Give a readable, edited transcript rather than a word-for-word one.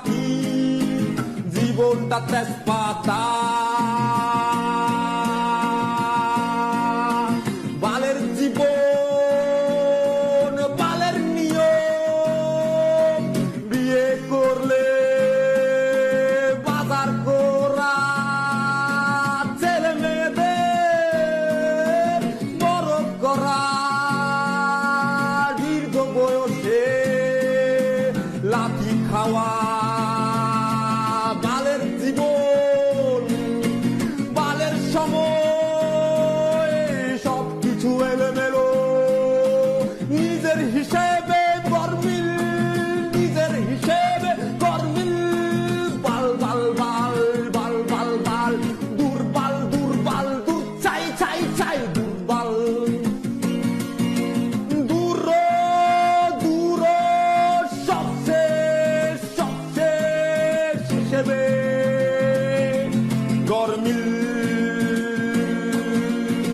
পাখি, জীবনটা তেজপাতা। বালের জীবন বালের নিয়ম, বিয়ে করলে বাজার করা, ছেলে মেয়েদের বড় করা, দীর্ঘ বয়সে লাথি খাওয়া। বালের জীবন বালের সময়, সবকিছু এলোমেলো, নিজের হিসেবে বর্মিল